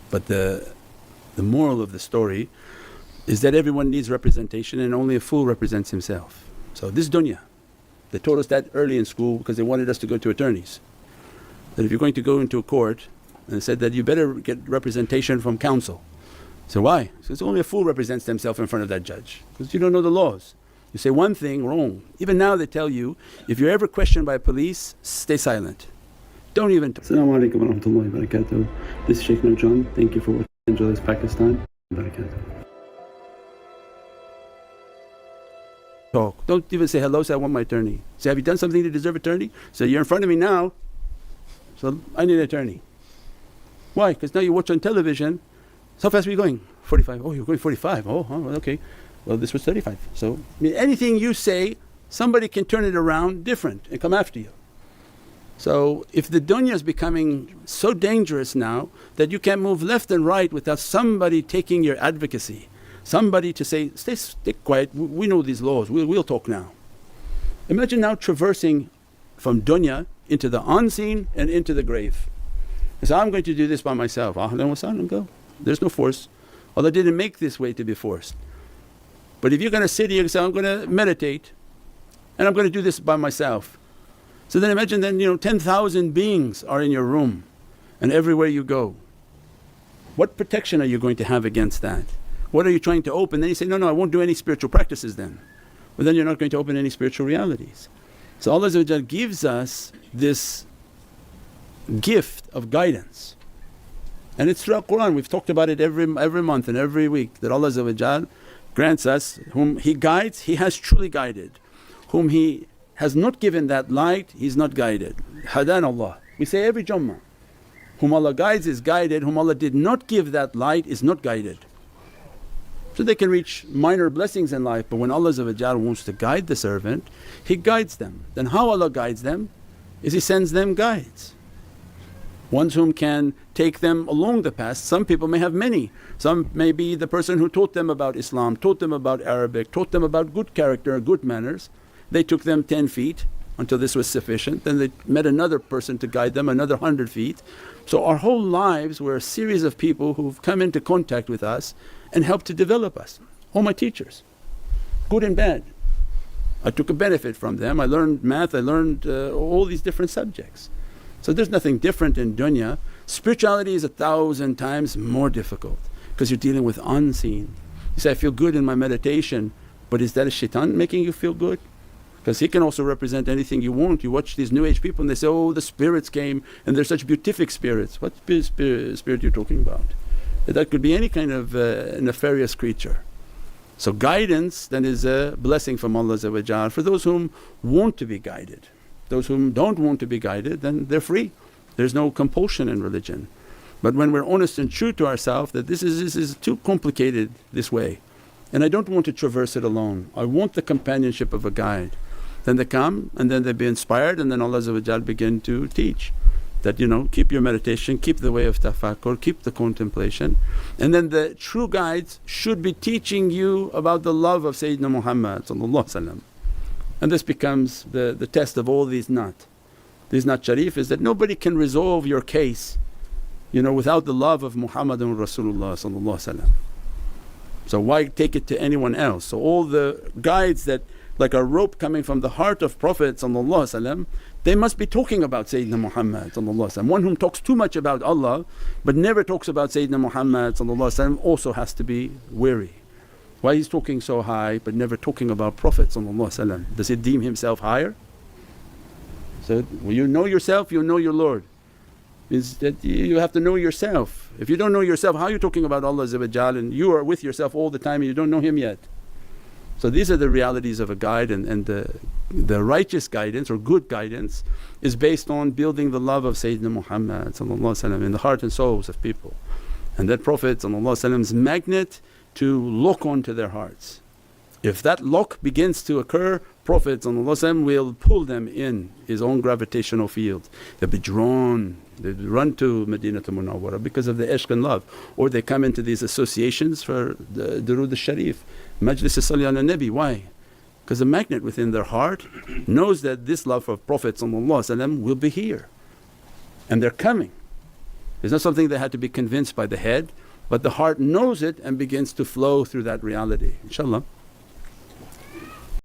But the moral of the story is that everyone needs representation and only a fool represents himself. So this dunya, they taught us that early in school because they wanted us to go to attorneys. That if you're going to go into a court, and they said that you better get representation from counsel. So why? Because only a fool represents themselves in front of that judge because you don't know the laws. You say one thing wrong. Even now they tell you if you're ever questioned by police, stay silent. Don't even talk. As-salamu alaykum wa rahmatullahi wa barakatuh. This is Shaykh Nurjan. Thank you for watching Angeles, Pakistan. Barakatuh. Talk. Don't even say hello, say I want my attorney. Say, have you done something to deserve attorney? Say, you're in front of me now, so I need an attorney. Why? Because now you watch on television, how fast are you going? 45. Oh, you're going 45. Oh, okay. Well, this was 35. So anything you say, somebody can turn it around different and come after you. So if the dunya is becoming so dangerous now that you can't move left and right without somebody taking your advocacy, somebody to say, stay quiet, we know these laws, we'll talk now. Imagine now traversing from dunya into the unseen and into the grave. And so I'm going to do this by myself, ahlan wa sahlan, go. There's no force. Allah didn't make this way to be forced. But if you're going to sit here and say, I'm going to meditate and I'm going to do this by myself. So then imagine then 10,000 beings are in your room and everywhere you go. What protection are you going to have against that? What are you trying to open? Then you say, no, I won't do any spiritual practices then. Well then you're not going to open any spiritual realities. So Allah gives us this gift of guidance and it's throughout Qur'an. We've talked about it every month and every week that Allah grants us, whom He guides He has truly guided, whom He has not given that light He's not guided. Hadan Allah, we say every Jummah, whom Allah guides is guided, whom Allah did not give that light is not guided. So they can reach minor blessings in life, but when Allah wants to guide the servant, He guides them. Then how Allah guides them is He sends them guides, ones whom can take them along the path. Some people may have many, some may be the person who taught them about Islam, taught them about Arabic, taught them about good character, good manners. They took them 10 feet until this was sufficient, then they met another person to guide them another 100 feet. So our whole lives were a series of people who've come into contact with us and helped to develop us. All my teachers, good and bad. I took a benefit from them, I learned math, I learned all these different subjects. So there's nothing different in dunya. Spirituality is 1,000 times more difficult because you're dealing with unseen. You say, I feel good in my meditation, but is that a shaitan making you feel good? Because he can also represent anything you want. You watch these new age people and they say, oh the spirits came and they're such beatific spirits. What spirit you're talking about? That could be any kind of nefarious creature. So guidance then is a blessing from Allah for those whom want to be guided. Those whom don't want to be guided, then they're free. There's no compulsion in religion. But when we're honest and true to ourselves that this is too complicated this way and I don't want to traverse it alone, I want the companionship of a guide. Then they come and then they be inspired and then Allah begin to teach that keep your meditation, keep the way of tafakkur, keep the contemplation. And then the true guides should be teaching you about the love of Sayyidina Muhammad. And this becomes the test of all these Naat. These Naat Sharif is that nobody can resolve your case without the love of Muhammadun Rasulullah. So why take it to anyone else? So all the guides that like a rope coming from the heart of Prophet they must be talking about Sayyidina Muhammad. One whom talks too much about Allah but never talks about Sayyidina Muhammad also has to be wary. Why he's talking so high but never talking about Prophet? Does he deem himself higher? So when you know yourself, you know your Lord. Means that you have to know yourself. If you don't know yourself, how are you talking about Allah and you are with yourself all the time and you don't know Him yet? So these are the realities of a guide and the righteous guidance or good guidance is based on building the love of Sayyidina Muhammad in the heart and souls of people. And that Prophet's magnet to lock onto their hearts. If that lock begins to occur, Prophet will pull them in his own gravitational field. They'll be drawn, they run to Madinatul Munawwarah because of the ishq and love, or they come into these associations for the Durood al-Sharif, Majlis al-Salli ala Nabi. Why? Because the magnet within their heart knows that this love of Prophet will be here and they're coming. It's not something that had to be convinced by the head, but the heart knows it and begins to flow through that reality, inshaAllah.